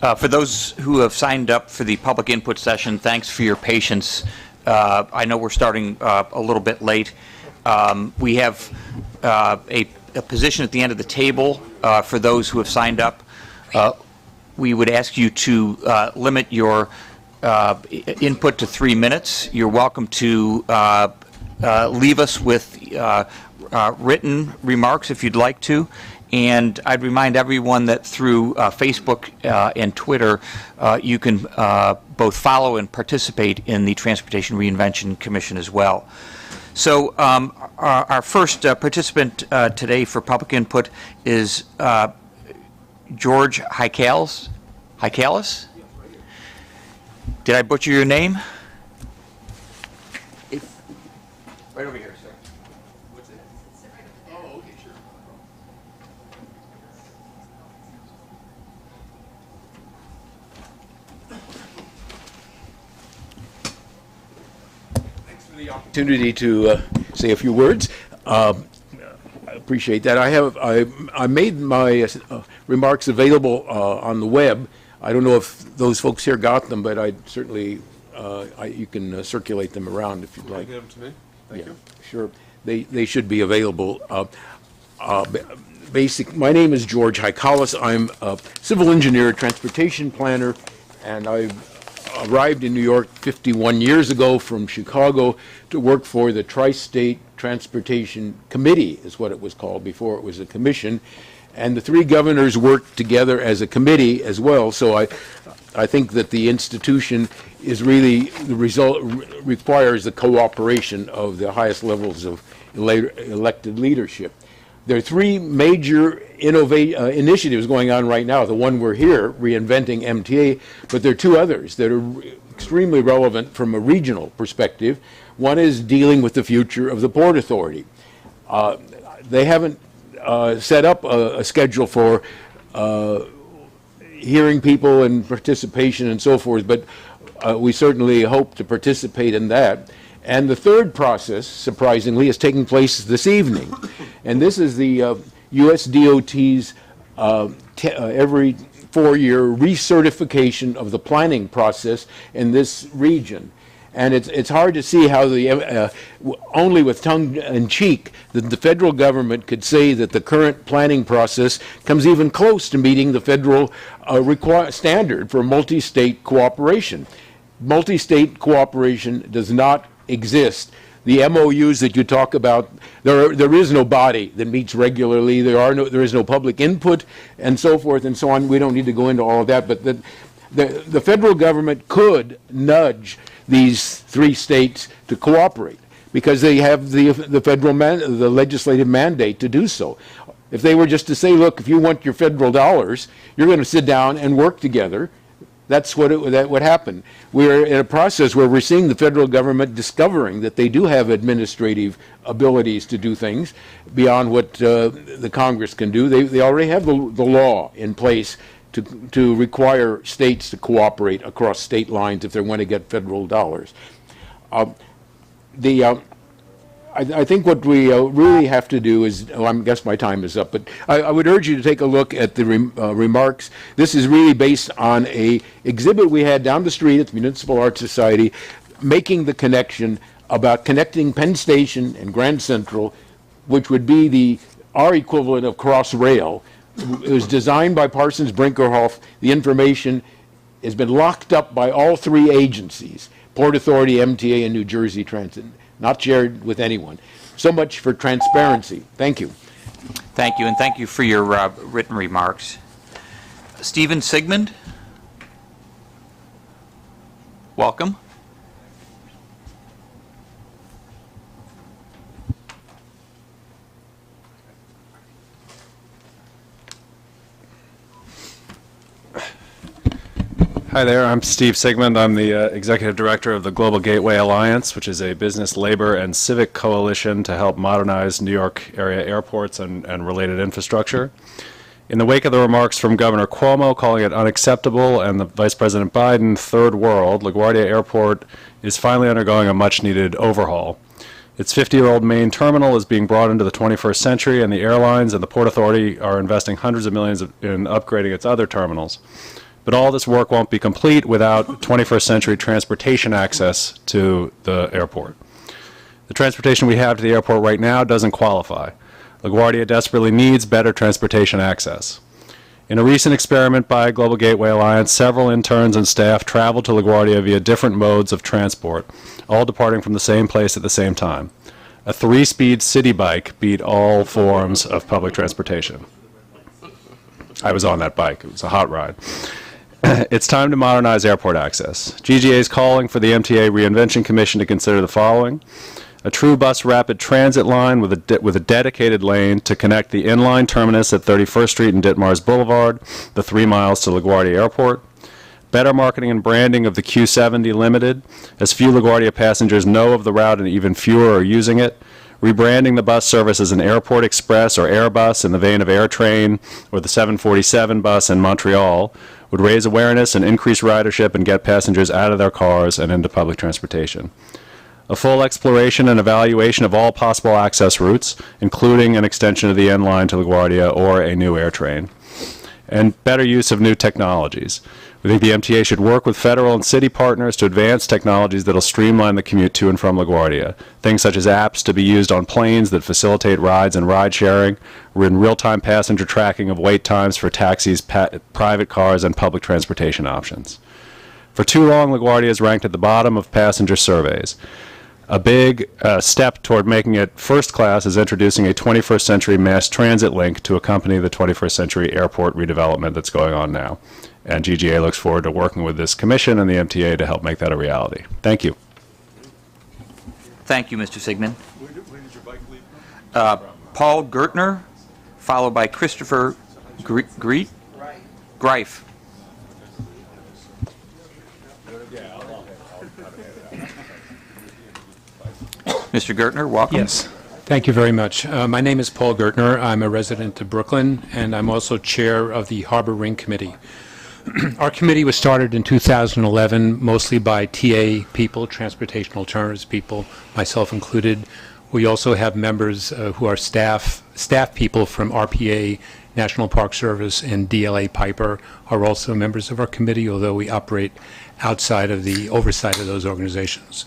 For those who have signed up for the public input session, thanks for your patience. I know we're starting a little bit late. We have a position at the end of the table for those who have signed up. We would ask you to limit your input to 3 minutes. You're welcome to leave us with written remarks if you'd like to. And I'd remind everyone that through Facebook and Twitter, you can both follow and participate in the Transportation Reinvention Commission as well. So our first participant today for public input is George Haikalis. Haikalis? Did I butcher your name? Right over here, sir. What's it? Oh, okay, sure. Thanks for the opportunity to say a few words. I appreciate that. I made my remarks available on the web. I don't know if those folks here got them, but I certainly you can circulate them around if you'd like. Give them to me. Thank you. Sure. They should be available. My name is George Haikalis. I'm a civil engineer, transportation planner, and I arrived in New York 51 years ago from Chicago to work for the Tri-State Transportation Committee, is what it was called before it was a commission. And the three governors worked together as a committee as well. So I think that the institution is really the result requires the cooperation of the highest levels of elected leadership. There are three major initiatives going on right now. The one we're here, Reinventing MTA, but there are two others that are extremely relevant from a regional perspective. One is dealing with the future of the Port Authority. They haven't set up a schedule for hearing people and participation and so forth, but we certainly hope to participate in that. And the third process, surprisingly, is taking place this evening. And this is the U.S. DOT's every 4-year recertification of the planning process in this region. And it's hard to see how only with tongue in cheek that the federal government could say that the current planning process comes even close to meeting the federal standard for multi-state cooperation. Multi-state cooperation does not exist. The MOUs that you talk about, there is no body that meets regularly. There is no public input, and so forth and so on. We don't need to go into all of that, but the federal government could nudge these three states to cooperate because they have the the legislative mandate to do so. If they were just to say, look, if you want your federal dollars, you're going to sit down and work together, that's what that would happen. We're in a process where we're seeing the federal government discovering that they do have administrative abilities to do things beyond what the Congress can do. They already have the law in place to require states to cooperate across state lines if they want to get federal dollars. I think what we really have to do is, I guess my time is up, but I would urge you to take a look at the remarks. This is really based on a exhibit we had down the street at the Municipal Art Society, making the connection about connecting Penn Station and Grand Central, which would be our equivalent of Crossrail. It was designed by Parsons Brinkerhoff. The information has been locked up by all three agencies, Port Authority, MTA, and New Jersey Transit, not shared with anyone. So much for transparency. Thank you. Thank you, and thank you for your written remarks. Stephen Sigmund, welcome. Hi there, I'm Steve Sigmund. I'm the Executive Director of the Global Gateway Alliance, which is a business, labor, and civic coalition to help modernize New York area airports and related infrastructure. In the wake of the remarks from Governor Cuomo calling it unacceptable and the Vice President Biden third world, LaGuardia Airport is finally undergoing a much-needed overhaul. Its 50-year-old main terminal is being brought into the 21st century, and the airlines and the Port Authority are investing hundreds of millions in upgrading its other terminals. But all this work won't be complete without 21st century transportation access to the airport. The transportation we have to the airport right now doesn't qualify. LaGuardia desperately needs better transportation access. In a recent experiment by Global Gateway Alliance, several interns and staff traveled to LaGuardia via different modes of transport, all departing from the same place at the same time. A 3-speed city bike beat all forms of public transportation. I was on that bike. It was a hot ride. It's time to modernize airport access. GGA is calling for the MTA Reinvention Commission to consider the following: a true bus rapid transit line with a dedicated lane to connect the inline terminus at 31st Street and Ditmars Boulevard, the 3 miles to LaGuardia Airport. Better marketing and branding of the Q70 Limited, as few LaGuardia passengers know of the route and even fewer are using it. Rebranding the bus service as an Airport Express or Airbus in the vein of AirTrain or the 747 bus in Montreal would raise awareness and increase ridership and get passengers out of their cars and into public transportation. A full exploration and evaluation of all possible access routes, including an extension of the N line to LaGuardia or a new air train. And better use of new technologies. We think the MTA should work with federal and city partners to advance technologies that will streamline the commute to and from LaGuardia. Things such as apps to be used on planes that facilitate rides and ride sharing, and real-time passenger tracking of wait times for taxis, private cars, and public transportation options. For too long, LaGuardia is ranked at the bottom of passenger surveys. A big step toward making it first class is introducing a 21st century mass transit link to accompany the 21st century airport redevelopment that's going on now. And GGA looks forward to working with this commission and the MTA to help make that a reality. Thank you. Thank you, Mr. Sigmund. Where did your bike leave? Paul Gertner, followed by Christopher Greif. Mr. Gertner, welcome. Yes, thank you very much. My name is Paul Gertner. I'm a resident of Brooklyn, and I'm also chair of the Harbor Ring Committee. Our committee was started in 2011, mostly by TA people, transportation alternatives people, myself included. We also have members who are staff people from RPA, National Park Service, and DLA Piper are also members of our committee, although we operate outside of the oversight of those organizations.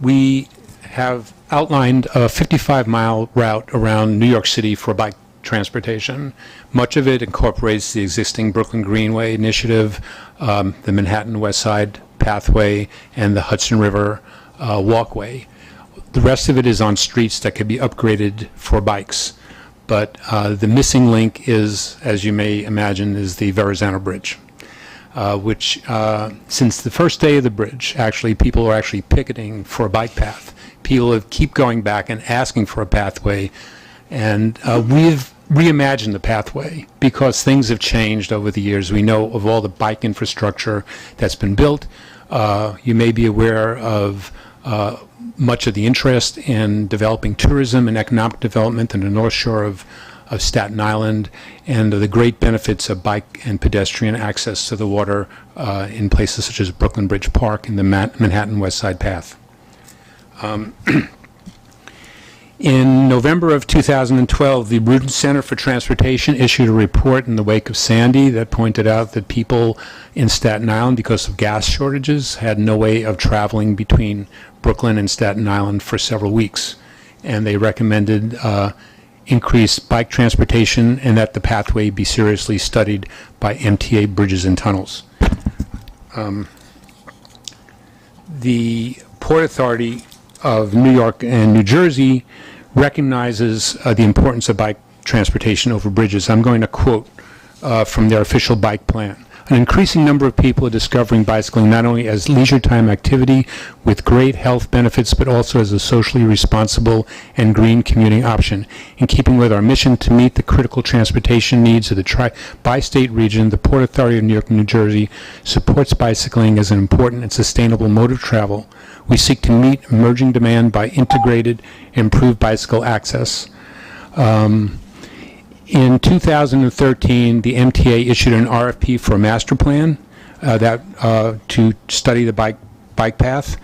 We have outlined a 55-mile route around New York City for bike transportation. Much of it incorporates the existing Brooklyn Greenway initiative, the Manhattan West Side Pathway, and the Hudson River Walkway. The rest of it is on streets that could be upgraded for bikes. But the missing link is, as you may imagine, is the Verrazano Bridge. Which, since the first day of the bridge, actually, people are actually picketing for a bike path. People keep going back and asking for a pathway, and we've reimagined the pathway because things have changed over the years. We know of all the bike infrastructure that's been built. You may be aware of much of the interest in developing tourism and economic development in the North Shore of Staten Island, and the great benefits of bike and pedestrian access to the water in places such as Brooklyn Bridge Park and the Manhattan West Side Path. In November of 2012, the Rudin Center for Transportation issued a report in the wake of Sandy that pointed out that people in Staten Island, because of gas shortages, had no way of traveling between Brooklyn and Staten Island for several weeks. And they recommended increased bike transportation and that the pathway be seriously studied by MTA Bridges and Tunnels. The Port Authority of New York and New Jersey recognizes the importance of bike transportation over bridges. I'm going to quote from their official bike plan. An increasing number of people are discovering bicycling not only as leisure time activity with great health benefits, but also as a socially responsible and green commuting option. In keeping with our mission to meet the critical transportation needs of the bi-state region, the Port Authority of New York and New Jersey supports bicycling as an important and sustainable mode of travel. We seek to meet emerging demand by integrated, improved bicycle access. In 2013, the MTA issued an RFP for a master plan to study the bike path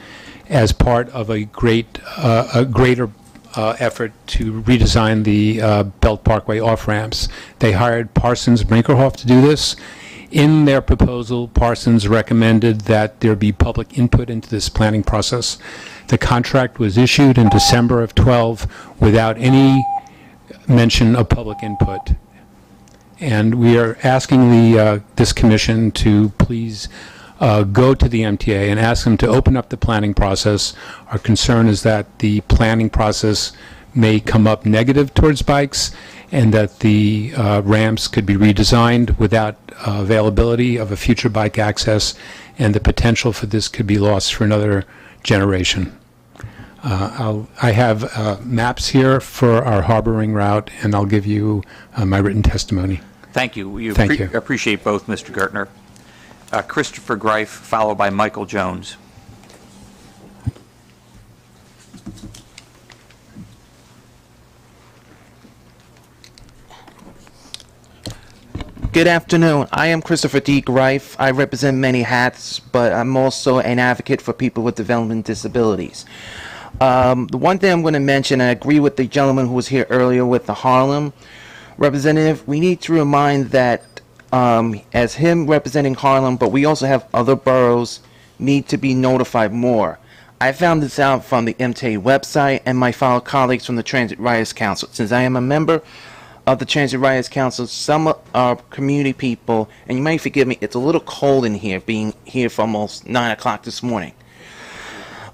as part of a greater effort to redesign the Belt Parkway off-ramps. They hired Parsons Brinkerhoff to do this. In their proposal, Parsons recommended that there be public input into this planning process. The contract was issued in December of 12 without any mention of public input. And we are asking this commission to please go to the MTA and ask them to open up the planning process. Our concern is that the planning process may come up negative towards bikes, and that the ramps could be redesigned without availability of a future bike access, and the potential for this could be lost for another generation. I have maps here for our harboring route, and I'll give you my written testimony. Thank you. Thank you. Appreciate both, Mr. Gertner. Christopher Greif, followed by Michael Jones. Good afternoon. I am Christopher D. Greif. I represent many hats, but I'm also an advocate for people with development disabilities. The one thing I'm going to mention, I agree with the gentleman who was here earlier with the Harlem representative. We need to remind that as him representing Harlem, but we also have other boroughs need to be notified more. I found this out from the MTA website and my fellow colleagues from the Transit Riders Council. Since I am a member of the Transit Riders Council, some of our community people, and you might forgive me, it's a little cold in here, being here for almost 9 o'clock this morning.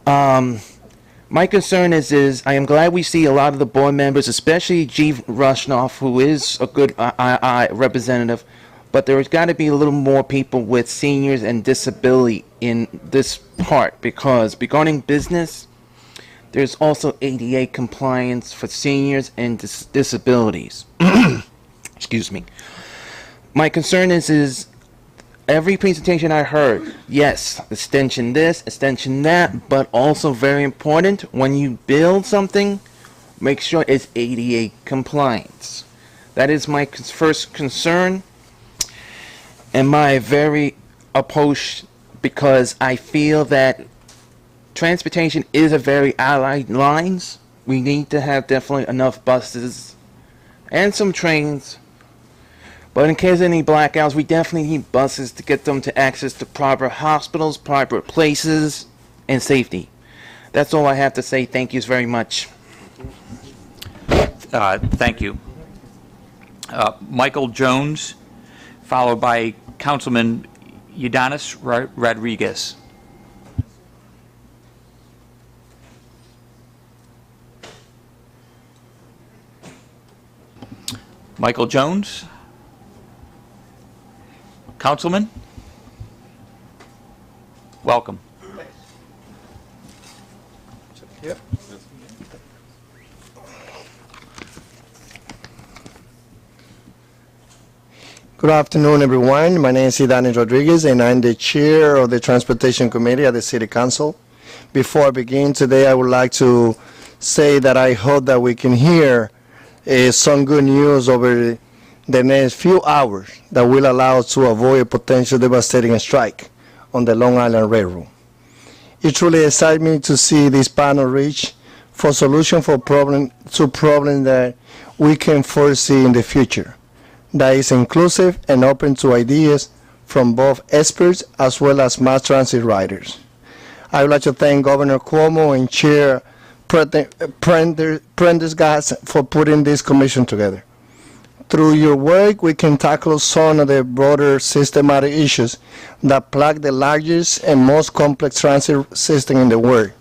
My concern is I am glad we see a lot of the board members, especially G. Rushnoff, who is a good representative, but there's got to be a little more people with seniors and disability in this part, because regarding business, there's also ADA compliance for seniors and disabilities. Excuse me. My concern is every presentation I heard, yes, extension this, extension that, but also very important, when you build something, make sure it's ADA compliance. That is my first concern, and my very opposed, because I feel that transportation is a very allied lines. We need to have definitely enough buses and some trains. But in case of any blackouts, we definitely need buses to get them to access to proper hospitals, proper places, and safety. That's all I have to say. Thank you very much. Thank you. Michael Jones, followed by Councilman Udanis Rodriguez. Michael Jones? Councilman? Welcome. Good afternoon, everyone. My name is Idanis Rodriguez, and I'm the chair of the Transportation Committee at the City Council. Before I begin today, I would like to say that I hope that we can hear some good news over the next few hours that will allow us to avoid a potential devastating strike on the Long Island Railroad. It truly excites me to see this panel reach for solution to problems that we can foresee in the future, that is inclusive and open to ideas from both experts as well as mass transit riders. I would like to thank Governor Cuomo and Chair Prendergast for putting this commission together. Through your work, we can tackle some of the broader systematic issues that plague the largest and most complex transit system in the world.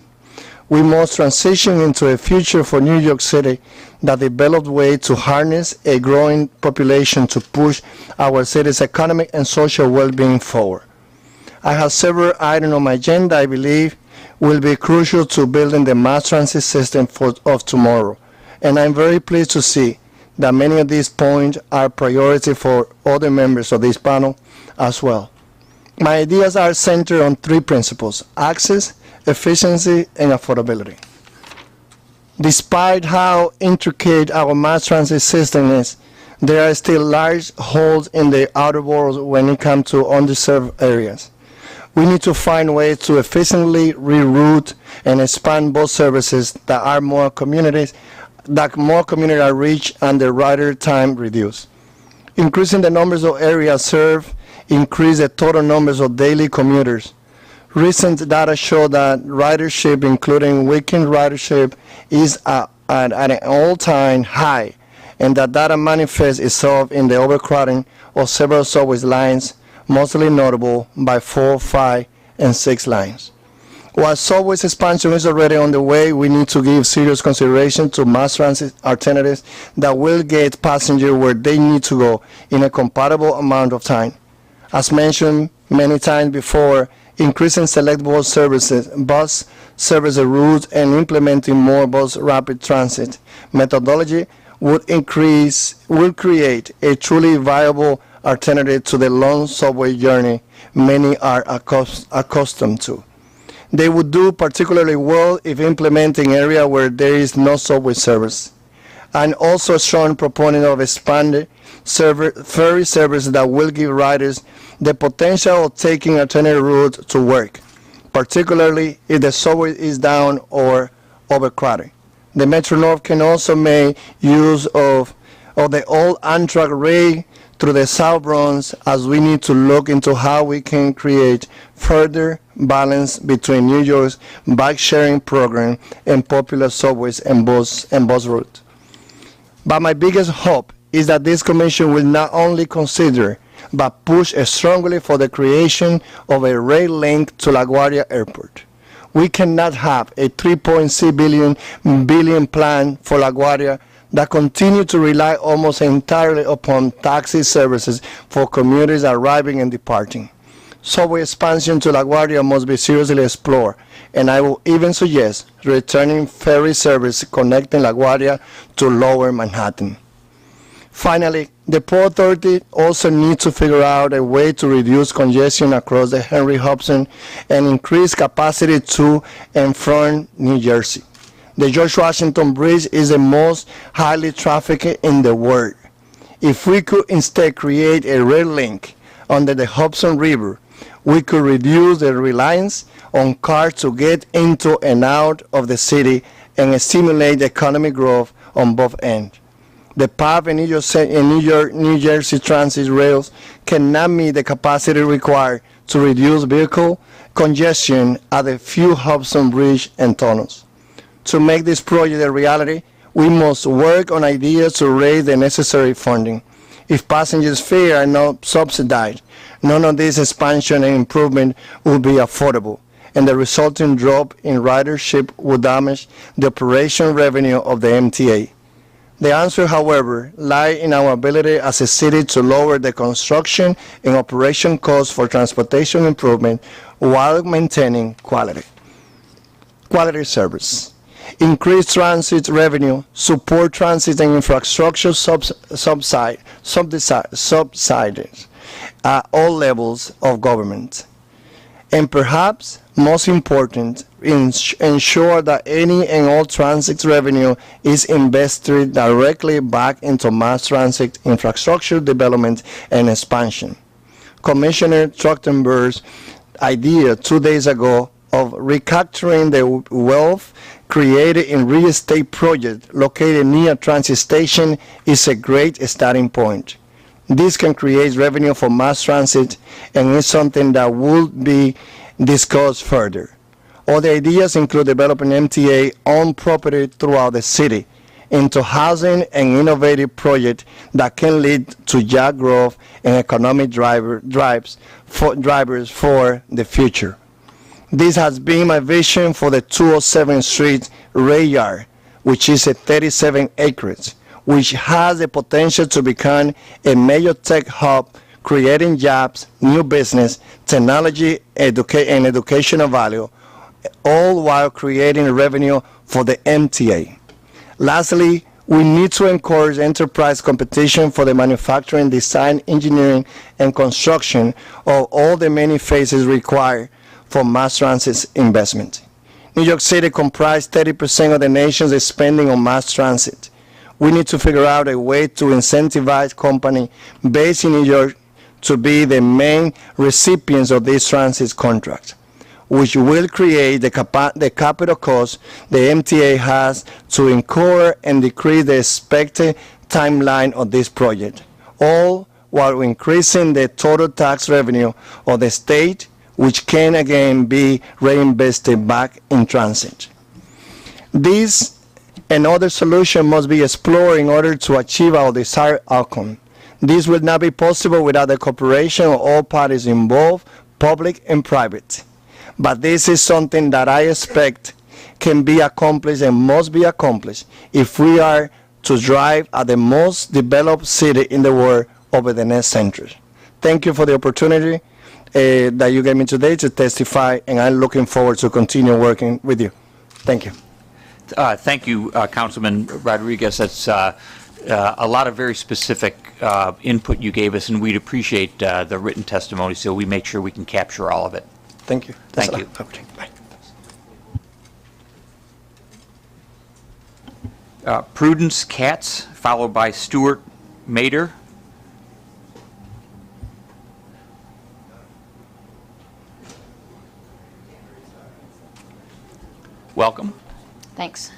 We must transition into a future for New York City that develops ways to harness a growing population to push our city's economic and social well-being forward. I have several items on my agenda I believe will be crucial to building the mass transit system of tomorrow, and I'm very pleased to see that many of these points are priority for other members of this panel as well. My ideas are centered on three principles: access, efficiency, and affordability. Despite how intricate our mass transit system is, there are still large holes in the outer world when it comes to underserved areas. We need to find ways to efficiently reroute and expand bus services that more communities are reached and the rider time reduced. Increasing the numbers of areas served increase the total numbers of daily commuters. Recent data show that ridership, including weekend ridership, is at an all-time high, and that data manifests itself in the overcrowding of several subway lines, mostly notable by 4, 5, and 6 lines. While subway expansion is already on the way, we need to give serious consideration to mass transit alternatives that will get passengers where they need to go in a compatible amount of time. As mentioned many times before, increasing select bus service routes and implementing more bus rapid transit methodology will create a truly viable alternative to the long subway journey many are accustomed to. They would do particularly well if implementing area where there is no subway service. I'm also a strong proponent of expanded ferry service that will give riders the potential of taking alternative routes to work, particularly if the subway is down or overcrowded. The Metro North can also make use of the old Amtrak rail through the South Bronx, as we need to look into how we can create further balance between New York's bike-sharing program and popular subways and bus routes. But my biggest hope is that this commission will not only consider but push strongly for the creation of a rail link to LaGuardia Airport. We cannot have a $3.6 billion plan for LaGuardia that continue to rely almost entirely upon taxi services for commuters arriving and departing. Subway expansion to LaGuardia must be seriously explored, and I will even suggest returning ferry service connecting LaGuardia to Lower Manhattan. Finally, the Port Authority also needs to figure out a way to reduce congestion across the Henry Hudson and increase capacity to and from New Jersey. The George Washington Bridge is the most highly trafficked in the world. If we could instead create a rail link under the Hudson River, we could reduce the reliance on cars to get into and out of the city and stimulate economic growth on both ends. The PATH and New Jersey Transit rails cannot meet the capacity required to reduce vehicle congestion at the few Hudson Bridge and tunnels. To make this project a reality, we must work on ideas to raise the necessary funding. If passengers' fares are not subsidized, none of this expansion and improvement will be affordable, and the resulting drop in ridership will damage the operation revenue of the MTA. The answer, however, lies in our ability as a city to lower the construction and operation costs for transportation improvement while maintaining quality service. Increase transit revenue, support transit and infrastructure subsidies at all levels of government. And perhaps most important, ensure that any and all transit revenue is invested directly back into mass transit infrastructure development and expansion. Commissioner Trachtenberg's idea 2 days ago of recapturing the wealth created in real estate projects located near a transit station is a great starting point. This can create revenue for mass transit and is something that will be discussed further. Other ideas include developing MTA-owned property throughout the city into housing and innovative projects that can lead to job growth and economic drivers for the future. This has been my vision for the 207th Street rail yard, which is 37 acres, which has the potential to become a major tech hub, creating jobs, new business, technology, and educational value, all while creating revenue for the MTA. Lastly, we need to encourage enterprise competition for the manufacturing, design, engineering, and construction of all the many phases required for mass transit investment. New York City comprises 30% of the nation's spending on mass transit. We need to figure out a way to incentivize companies based in New York to be the main recipients of this transit contract, which will create the capital cost the MTA has to incur and decrease the expected timeline of this project, all while increasing the total tax revenue of the state, which can again be reinvested back in transit. This and other solutions must be explored in order to achieve our desired outcome. This will not be possible without the cooperation of all parties involved, public and private. But this is something that I expect can be accomplished and must be accomplished if we are to drive at the most developed city in the world over the next century. Thank you for the opportunity that you gave me today to testify, and I'm looking forward to continue working with you. Thank you. Thank you, Councilman Rodriguez. That's a lot of very specific input you gave us, and we'd appreciate the written testimony so we make sure we can capture all of it. Thank you. Thank you. Bye. Prudence Katz, followed by Stuart Mader. Welcome. Thanks.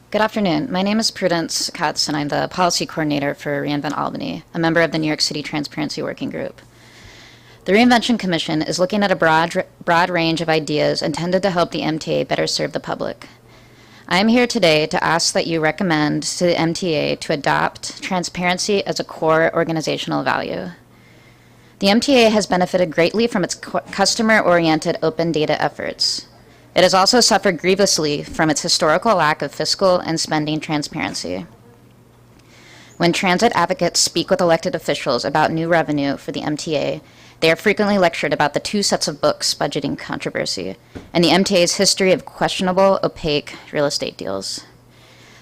Good afternoon. My name is Prudence Katz, and I'm the Policy Coordinator for Reinvent Albany, a member of the New York City Transparency Working Group. The Reinvention Commission is looking at a broad range of ideas intended to help the MTA better serve the public. I am here today to ask that you recommend to the MTA to adopt transparency as a core organizational value. The MTA has benefited greatly from its customer-oriented open data efforts. It has also suffered grievously from its historical lack of fiscal and spending transparency. When transit advocates speak with elected officials about new revenue for the MTA, they are frequently lectured about the two sets of books budgeting controversy and the MTA's history of questionable, opaque real estate deals.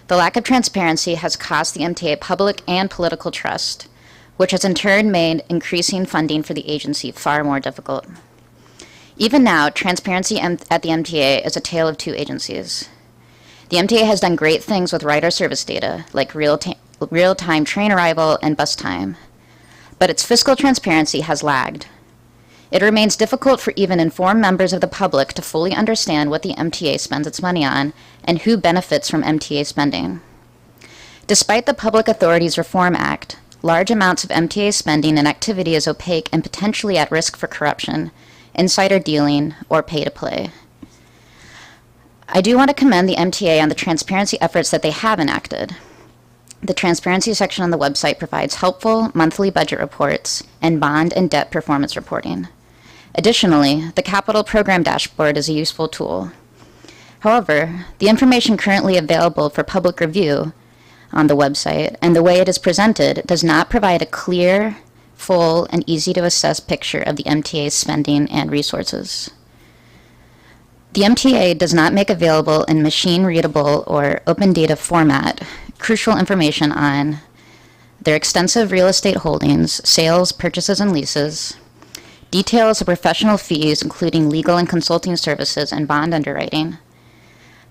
The lack of transparency has cost the MTA public and political trust, which has in turn made increasing funding for the agency far more difficult. Even now, transparency at the MTA is a tale of two agencies. The MTA has done great things with rider service data, like real-time train arrival and bus time, but its fiscal transparency has lagged. It remains difficult for even informed members of the public to fully understand what the MTA spends its money on and who benefits from MTA spending. Despite the Public Authorities Reform Act, large amounts of MTA spending and activity is opaque and potentially at risk for corruption, insider dealing, or pay-to-play. I do want to commend the MTA on the transparency efforts that they have enacted. The transparency section on the website provides helpful monthly budget reports and bond and debt performance reporting. Additionally, the capital program dashboard is a useful tool. However, the information currently available for public review on the website and the way it is presented does not provide a clear, full, and easy-to-assess picture of the MTA's spending and resources. The MTA does not make available in machine-readable or open data format crucial information on their extensive real estate holdings, sales, purchases, and leases, details of professional fees, including legal and consulting services and bond underwriting,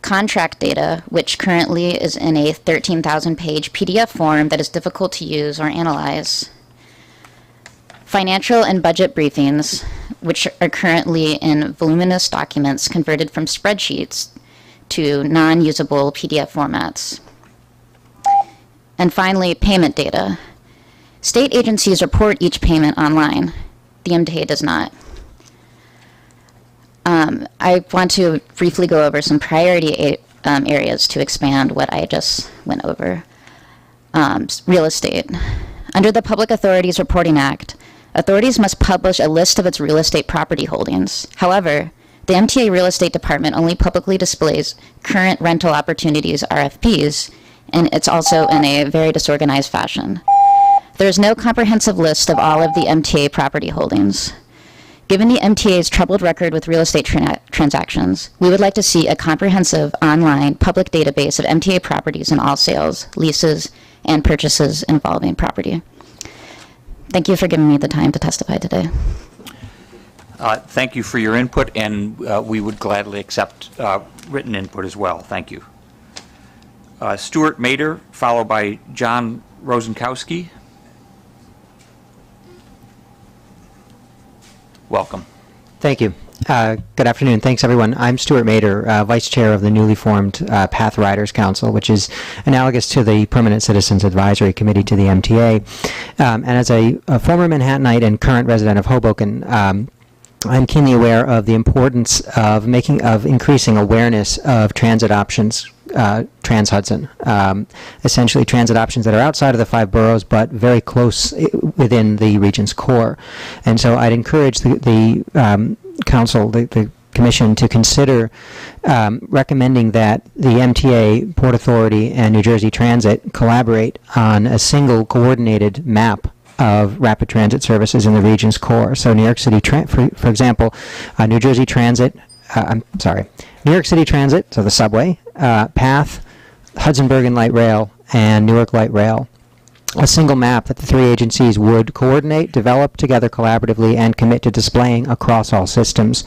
contract data, which currently is in a 13,000-page PDF form that is difficult to use or analyze, financial and budget briefings, which are currently in voluminous documents converted from spreadsheets to non-usable PDF formats. And finally, payment data. State agencies report each payment online. The MTA does not. I want to briefly go over some priority areas to expand what I just went over. Real estate. Under the Public Authorities Reporting Act, authorities must publish a list of its real estate property holdings. However, the MTA Real Estate Department only publicly displays current rental opportunities, RFPs, and it's also in a very disorganized fashion. There is no comprehensive list of all of the MTA property holdings. Given the MTA's troubled record with real estate transactions, we would like to see a comprehensive online public database of MTA properties in all sales, leases, and purchases involving property. Thank you for giving me the time to testify today. Thank you for your input, and we would gladly accept written input as well. Thank you. Stuart Mader, followed by John Rosenkowski. Welcome. Thank you. Good afternoon. Thanks, everyone. I'm Stuart Mader, Vice Chair of the newly formed Path Riders Council, which is analogous to the Permanent Citizens Advisory Committee to the MTA. And as a former Manhattanite and current resident of Hoboken, I'm keenly aware of the importance of increasing awareness of transit options, Trans-Hudson, essentially transit options that are outside of the 5 boroughs but very close within the region's core. And so I'd encourage the council, the commission, to consider recommending that the MTA, Port Authority, and New Jersey Transit collaborate on a single coordinated map of rapid transit services in the region's core. So New York City, for example, New Jersey Transit, New York City Transit, so the subway, Path, Hudson Bergen Light Rail, and Newark Light Rail. A single map that the 3 agencies would coordinate, develop together collaboratively, and commit to displaying across all systems.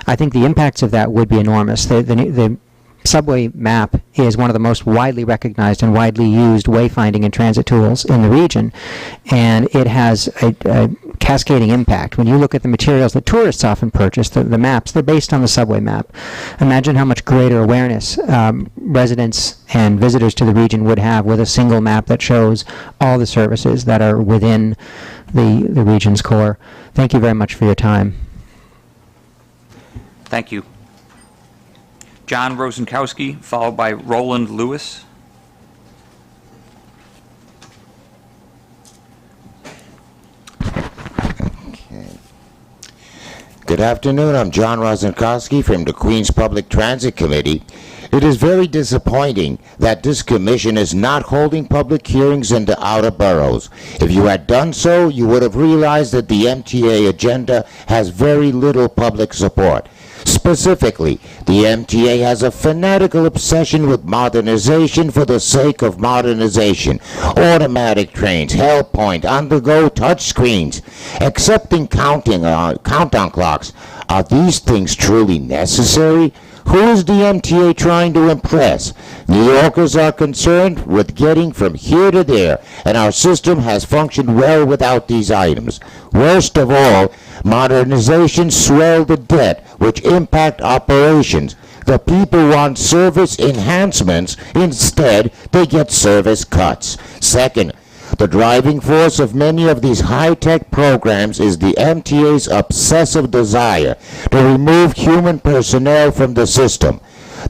I think the impacts of that would be enormous. The subway map is one of the most widely recognized and widely used wayfinding and transit tools in the region, and it has a cascading impact. When you look at the materials that tourists often purchase, the maps, they're based on the subway map. Imagine how much greater awareness residents and visitors to the region would have with a single map that shows all the services that are within the region's core. Thank you very much for your time. Thank you. John Rosenkowski, followed by Roland Lewis. Good afternoon. I'm John Rosenkowski from the Queens Public Transit Committee. It is very disappointing that this commission is not holding public hearings in the outer boroughs. If you had done so, you would have realized that the MTA agenda has very little public support. Specifically, the MTA has a fanatical obsession with modernization for the sake of modernization. Automatic trains, Hellpoint, on-the-go touchscreens, accepting countdown clocks. Are these things truly necessary? Who is the MTA trying to impress? New Yorkers are concerned with getting from here to there, and our system has functioned well without these items. Worst of all, modernization swell the debt, which impact operations. The people want service enhancements. Instead, they get service cuts. Second, the driving force of many of these high-tech programs is the MTA's obsessive desire to remove human personnel from the system.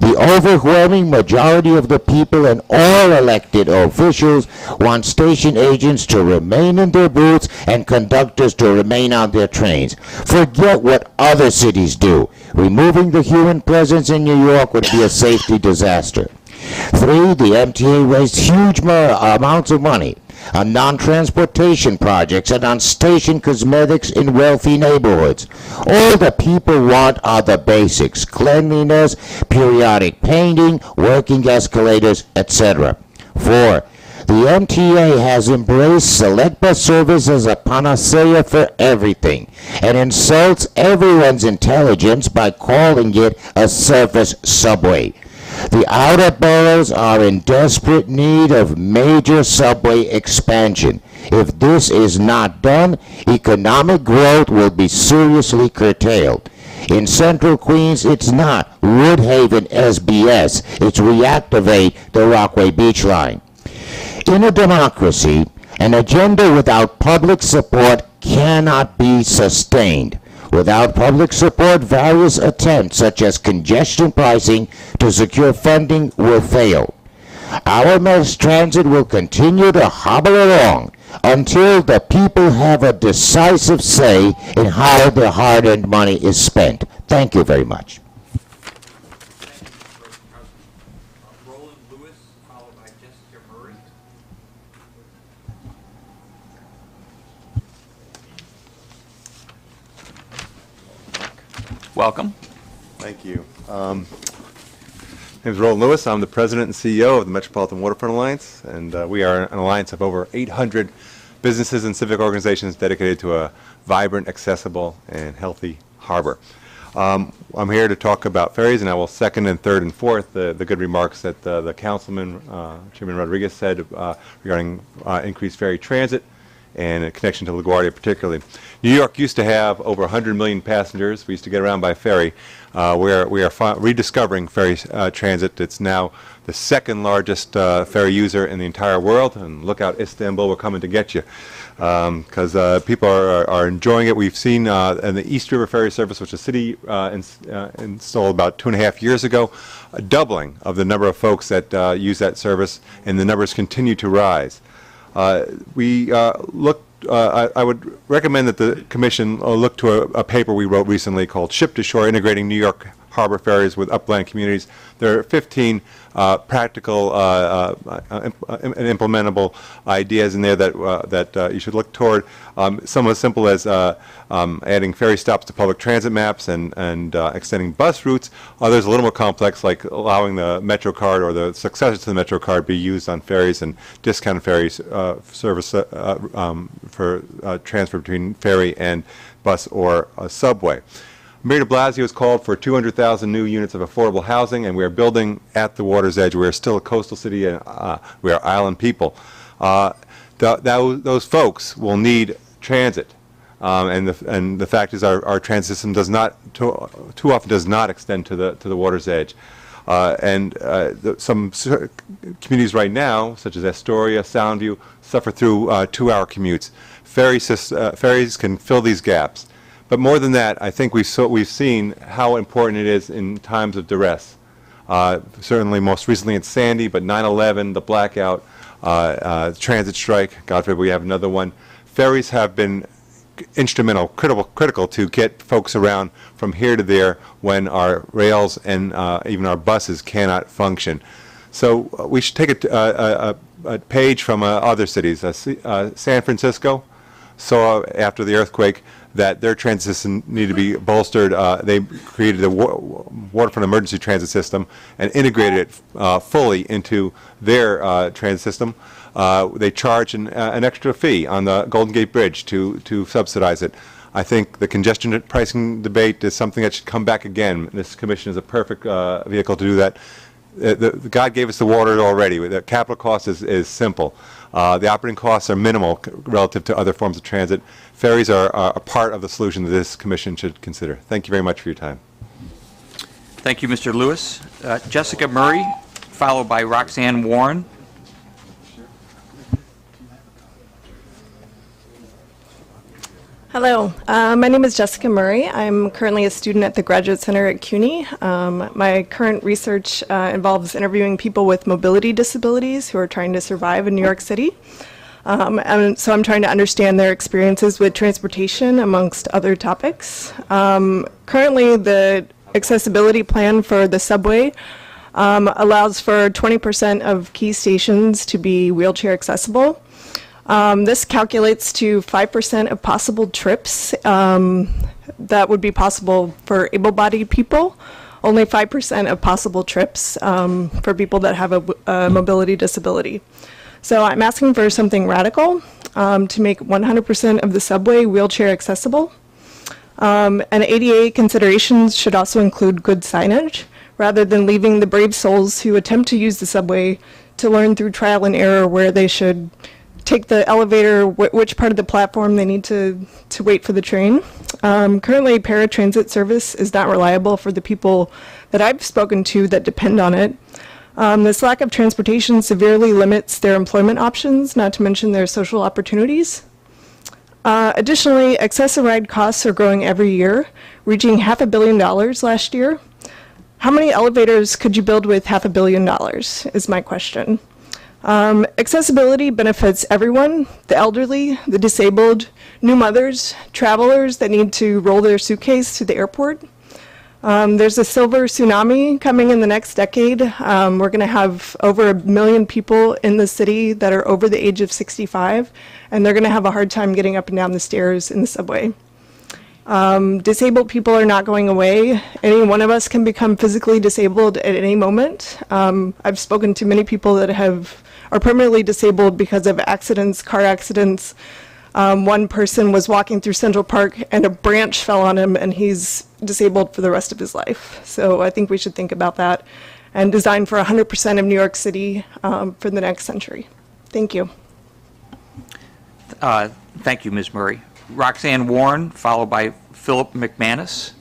The overwhelming majority of the people and all elected officials want station agents to remain in their booths and conductors to remain on their trains. Forget what other cities do. Removing the human presence in New York would be a safety disaster. 3, the MTA raised huge amounts of money on non-transportation projects and on station cosmetics in wealthy neighborhoods. All the people want are the basics: cleanliness, periodic painting, working escalators, etc. 4, the MTA has embraced select bus service as a panacea for everything and insults everyone's intelligence by calling it a surface subway. The outer boroughs are in desperate need of major subway expansion. If this is not done, economic growth will be seriously curtailed. In Central Queens, it's not Woodhaven SBS. It's reactivate the Rockaway Beach Line. In a democracy, an agenda without public support cannot be sustained. Without public support, various attempts such as congestion pricing to secure funding will fail. Our mass transit will continue to hobble along until the people have a decisive say in how their hard-earned money is spent. Thank you very much. Roland Lewis, followed by Jessica Murray. Welcome. Thank you. My name is Roland Lewis. I'm the president and CEO of the Metropolitan Waterfront Alliance, and we are an alliance of over 800 businesses and civic organizations dedicated to a vibrant, accessible, and healthy harbor. I'm here to talk about ferries, and I will second and third and fourth the good remarks that the councilman, Chairman Rodriguez, said regarding increased ferry transit and a connection to LaGuardia particularly. New York used to have over 100 million passengers. We used to get around by ferry. We are rediscovering ferry transit. It's now the second largest ferry user in the entire world. And look out, Istanbul, we're coming to get you. Because people are enjoying it. We've seen in the East River Ferry Service, which the city installed about 2.5 years ago, a doubling of the number of folks that use that service, and the numbers continue to rise. I would recommend that the Commission look to a paper we wrote recently called Ship to Shore, Integrating New York Harbor Ferries with Upland Communities. There are 15 practical and implementable ideas in there that you should look toward. Some as simple as adding ferry stops to public transit maps and extending bus routes. Others a little more complex, like allowing the MetroCard or the successor to the MetroCard be used on ferries and discounted ferries service for transfer between ferry and bus or subway. Mayor de Blasio has called for 200,000 new units of affordable housing, and we are building at the water's edge. We are still a coastal city, and we are island people. Those folks will need transit, and the fact is our transit system does not too often does not extend to the water's edge. Some communities right now, such as Astoria, Soundview, suffer through 2-hour commutes. Ferries can fill these gaps. But more than that, I think we've seen how important it is in times of duress. Certainly most recently in Sandy, but 9/11, the blackout, transit strike, God forbid we have another one. Ferries have been instrumental, critical to get folks around from here to there when our rails and even our buses cannot function. So we should take a page from other cities. San Francisco saw after the earthquake that their transit system needed to be bolstered. They created a waterfront emergency transit system and integrated it fully into their transit system. They charge an extra fee on the Golden Gate Bridge to subsidize it. I think the congestion pricing debate is something that should come back again. This commission is a perfect vehicle to do that. God gave us the water already. The capital cost is simple. The operating costs are minimal relative to other forms of transit. Ferries are a part of the solution that this commission should consider. Thank you very much for your time. Thank you, Mr. Lewis. Jessica Murray, followed by Roxanne Warren. Hello, my name is Jessica Murray. I'm currently a student at the Graduate Center at CUNY. My current research involves interviewing people with mobility disabilities who are trying to survive in New York City. And so I'm trying to understand their experiences with transportation, amongst other topics. Currently, the accessibility plan for the subway allows for 20% of key stations to be wheelchair accessible. This calculates to 5% of possible trips that would be possible for able-bodied people, only 5% of possible trips for people that have a mobility disability. So I'm asking for something radical to make 100% of the subway wheelchair accessible. And ADA considerations should also include good signage, rather than leaving the brave souls who attempt to use the subway to learn through trial and error where they should take the elevator, which part of the platform they need to wait for the train. Currently, paratransit service is not reliable for the people that I've spoken to that depend on it. This lack of transportation severely limits their employment options, not to mention their social opportunities. Additionally, excessive ride costs are growing every year, reaching $500 million last year. How many elevators could you build with $500 million is my question. Accessibility benefits everyone, the elderly, the disabled, new mothers, travelers that need to roll their suitcase to the airport. There's a silver tsunami coming in the next decade. We're going to have over 1 million people in the city that are over the age of 65, and they're going to have a hard time getting up and down the stairs in the subway. Disabled people are not going away. Any one of us can become physically disabled at any moment. I've spoken to many people that are permanently disabled because of accidents, car accidents. One person was walking through Central Park and a branch fell on him and he's disabled for the rest of his life. So I think we should think about that and design for 100% of New York City for the next century. Thank you. Thank you, Ms. Murray. Roxanne Warren, followed by Philip McManus.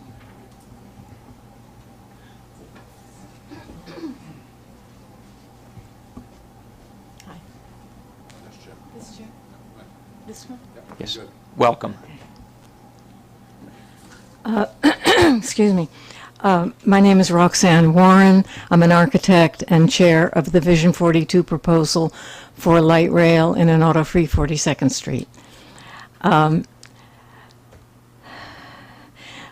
Yes, welcome. Excuse me. My name is Roxanne Warren. I'm an architect and chair of the Vision 42 proposal for light rail in an auto-free 42nd Street.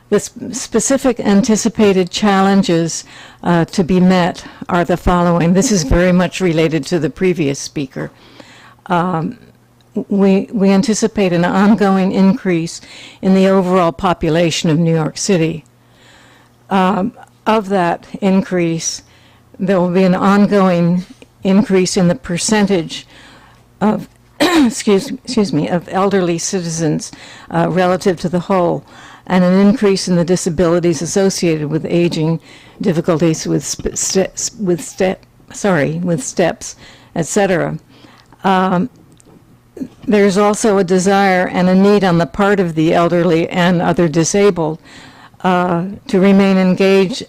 The specific anticipated challenges to be met are the following. This is very much related to the previous speaker. We anticipate an ongoing increase in the overall population of New York City. Of that increase, there will be an ongoing increase in the percentage of, excuse me, of elderly citizens relative to the whole, and an increase in the disabilities associated with aging, difficulties with steps, etc. There's also a desire and a need on the part of the elderly and other disabled to remain engaged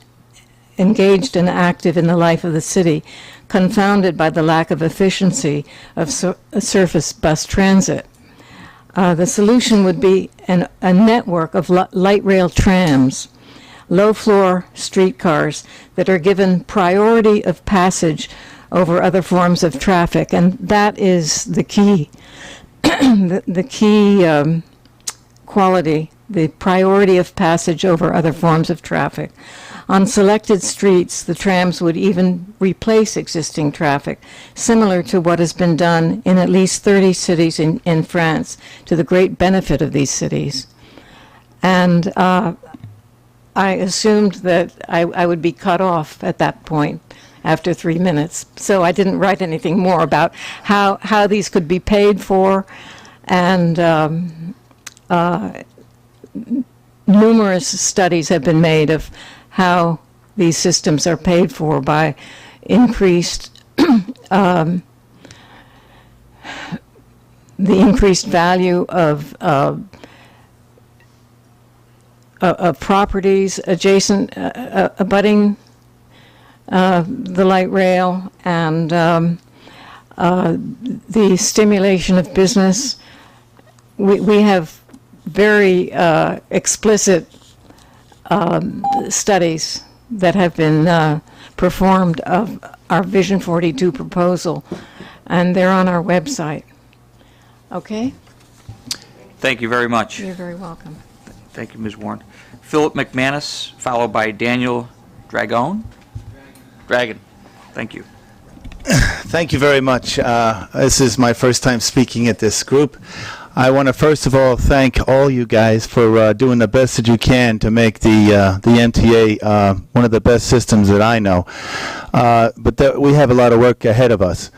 and active in the life of the city, confounded by the lack of efficiency of surface bus transit. The solution would be a network of light rail trams, low-floor streetcars that are given priority of passage over other forms of traffic, and that is the key, the key quality, the priority of passage over other forms of traffic. On selected streets, the trams would even replace existing traffic, similar to what has been done in at least 30 cities in France, to the great benefit of these cities. And I assumed that I would be cut off at that point after 3 minutes, so I didn't write anything more about how these could be paid for, and numerous studies have been made of how these systems are paid for by increased the increased value of properties adjacent abutting the light rail, and the stimulation of business. We have very explicit studies that have been performed of our Vision 42 proposal, and they're on our website. Okay? Thank you very much. You're very welcome. Thank you, Ms. Warren. Philip McManus, followed by Daniel Dragon. Thank you. Thank you very much. This is my first time speaking at this group. I want to first of all thank all you guys for doing the best that you can to make the MTA one of the best systems that I know. But we have a lot of work ahead of us.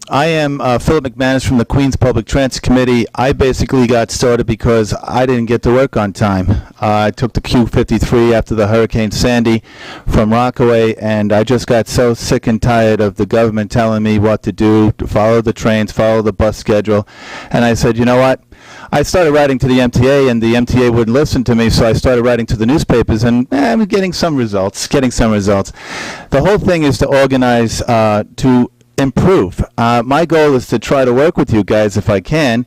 I am Philip McManus from the Queens Public Transit Committee. I basically got started because I didn't get to work on time. I took the Q53 after the Hurricane Sandy from Rockaway, and I just got so sick and tired of the government telling me what to do, to follow the trains, follow the bus schedule. And I said, you know what? I started writing to the MTA, and the MTA wouldn't listen to me, so I started writing to the newspapers, and I'm getting some results. The whole thing is to organize to improve. My goal is to try to work with you guys if I can,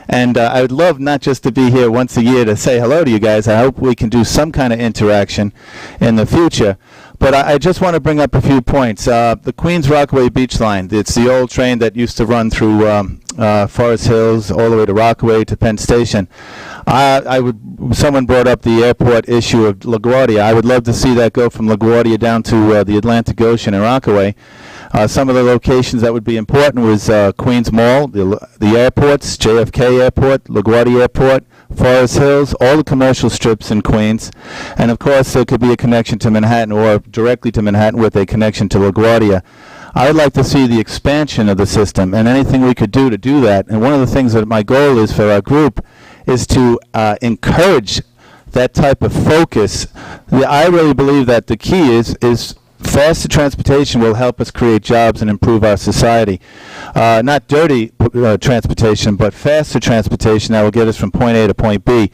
and I would love not just to be here once a year to say hello to you guys. I hope we can do some kind of interaction in the future. But I just want to bring up a few points. The Queens Rockaway Beach Line, it's the old train that used to run through Forest Hills all the way to Rockaway to Penn Station. Someone brought up the airport issue of LaGuardia. I would love to see that go from LaGuardia down to the Atlantic Ocean and Rockaway. Some of the locations that would be important was Queens Mall, the airports, JFK Airport, LaGuardia Airport, Forest Hills, all the commercial strips in Queens. And of course, there could be a connection to Manhattan or directly to Manhattan with a connection to LaGuardia. I would like to see the expansion of the system and anything we could do to do that. And one of the things that my goal is for our group is to encourage that type of focus. I really believe that the key is faster transportation will help us create jobs and improve our society. Not dirty transportation, but faster transportation that will get us from point A to point B.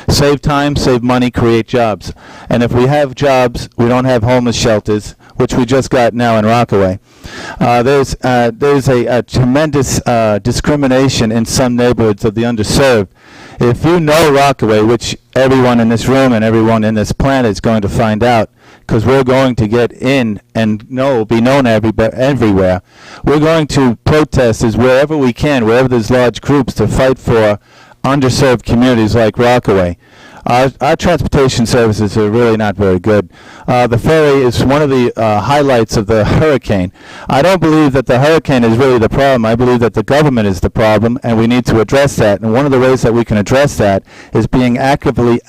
Save time, save money, create jobs. And if we have jobs, we don't have homeless shelters, which we just got now in Rockaway. There's a tremendous discrimination in some neighborhoods of the underserved. If you know Rockaway, which everyone in this room and everyone in this planet is going to find out, because we're going to get in and be known everywhere. We're going to protest wherever we can, wherever there's large groups, to fight for underserved communities like Rockaway. Our transportation services are really not very good. The ferry is one of the highlights of the hurricane. I don't believe that the hurricane is really the problem. I believe that the government is the problem, and we need to address that. And one of the ways that we can address that is being actively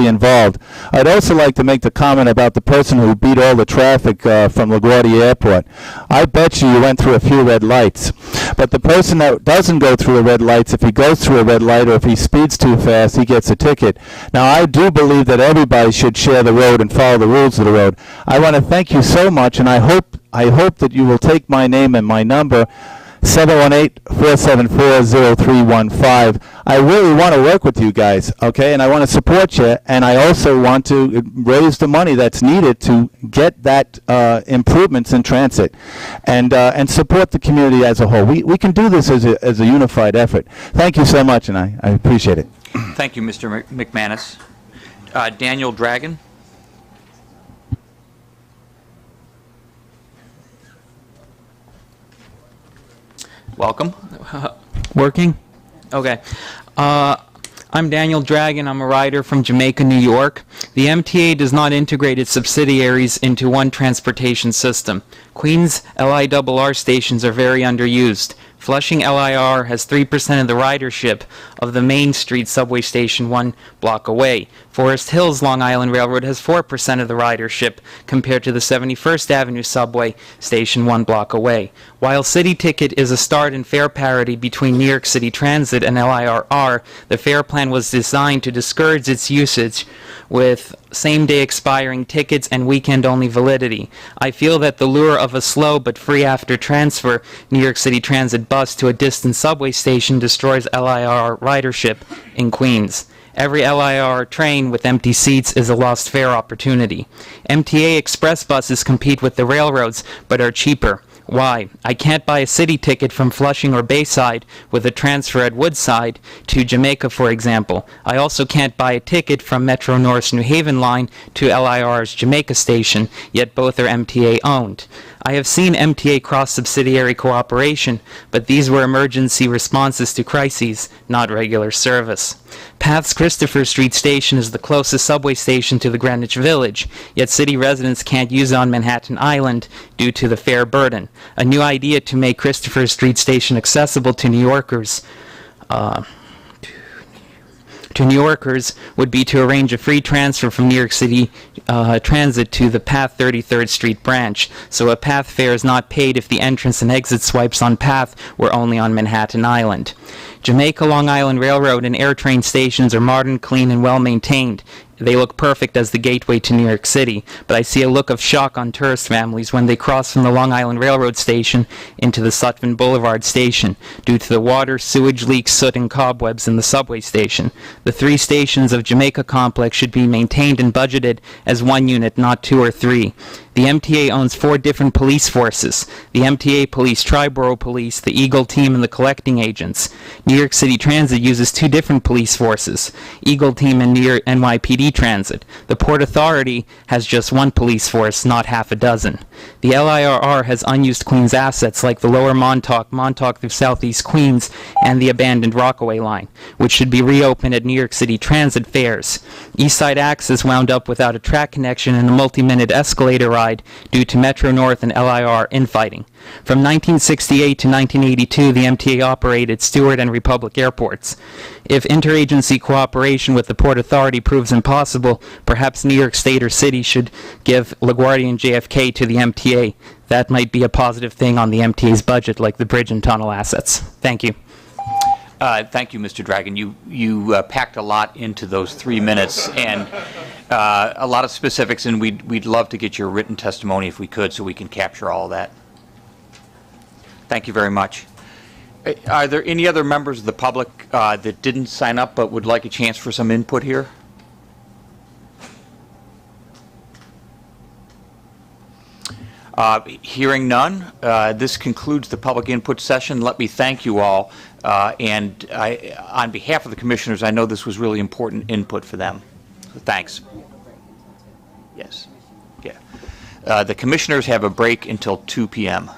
involved. I'd also like to make the comment about the person who beat all the traffic from LaGuardia Airport. I bet you went through a few red lights. But the person that doesn't go through the red lights, if he goes through a red light or if he speeds too fast, he gets a ticket. Now, I do believe that everybody should share the road and follow the rules of the road. I want to thank you so much, and I hope that you will take my name and my number, 718-474-0315. I really want to work with you guys, okay? And I want to support you, and I also want to raise the money that's needed to get that improvements in transit and support the community as a whole. We can do this as a unified effort. Thank you so much, and I appreciate it. Thank you, Mr. McManus. Daniel Dragon. Welcome. Working? Okay. I'm Daniel Dragon. I'm a rider from Jamaica, New York. The MTA does not integrate its subsidiaries into one transportation system. Queens LIRR stations are very underused. Flushing LIR has 3% of the ridership of the Main Street subway station 1 block away. Forest Hills Long Island Railroad has 4% of the ridership compared to the 71st Avenue subway station 1 block away. While City Ticket is a start in fare parity between New York City Transit and LIRR, the fare plan was designed to discourage its usage with same-day expiring tickets and weekend-only validity. I feel that the lure of a slow but free after transfer New York City Transit bus to a distant subway station destroys LIRR ridership in Queens. Every LIRR train with empty seats is a lost fare opportunity. MTA express buses compete with the railroads but are cheaper. Why? I can't buy a city ticket from Flushing or Bayside with a transfer at Woodside to Jamaica, for example. I also can't buy a ticket from Metro North's New Haven line to LIR's Jamaica station, yet both are MTA owned. I have seen MTA cross-subsidiary cooperation, but these were emergency responses to crises, not regular service. Path's Christopher Street station is the closest subway station to the Greenwich Village, yet city residents can't use it on Manhattan Island due to the fare burden. A new idea to make Christopher Street station accessible to New Yorkers would be to arrange a free transfer from New York City Transit to the Path 33rd Street branch, so a Path fare is not paid if the entrance and exit swipes on Path were only on Manhattan Island. Jamaica Long Island Railroad and AirTrain stations are modern, clean, and well-maintained. They look perfect as the gateway to New York City, but I see a look of shock on tourist families when they cross from the Long Island Railroad station into the Sutphin Boulevard station due to the water, sewage leaks, soot, and cobwebs in the subway station. The 3 stations of Jamaica Complex should be maintained and budgeted as one unit, not 2 or 3. The MTA owns 4 different police forces: the MTA Police, Triborough Police, the Eagle Team, and the collecting agents. New York City Transit uses 2 different police forces, Eagle Team and New York NYPD Transit. The Port Authority has just 1 police force, not half a dozen. The LIRR has unused Queens assets like the Lower Montauk through Southeast Queens, and the abandoned Rockaway line, which should be reopened at New York City Transit fares. East Side Access wound up without a track connection and a multi-minute escalator ride due to Metro North and LIR infighting. From 1968 to 1982, the MTA operated Stewart and Republic airports. If interagency cooperation with the Port Authority proves impossible, perhaps New York State or City should give LaGuardia and JFK to the MTA. That might be a positive thing on the MTA's budget, like the bridge and tunnel assets. Thank you. Thank you, Mr. Dragon. You packed a lot into those 3 minutes, and a lot of specifics, and we'd love to get your written testimony if we could, so we can capture all of that. Thank you very much. Are there any other members of the public that didn't sign up but would like a chance for some input here? Hearing none, this concludes the public input session. Let me thank you all, and on behalf of the commissioners, I know this was really important input for them. So thanks. Yes. Yeah. The commissioners have a break until 2 p.m.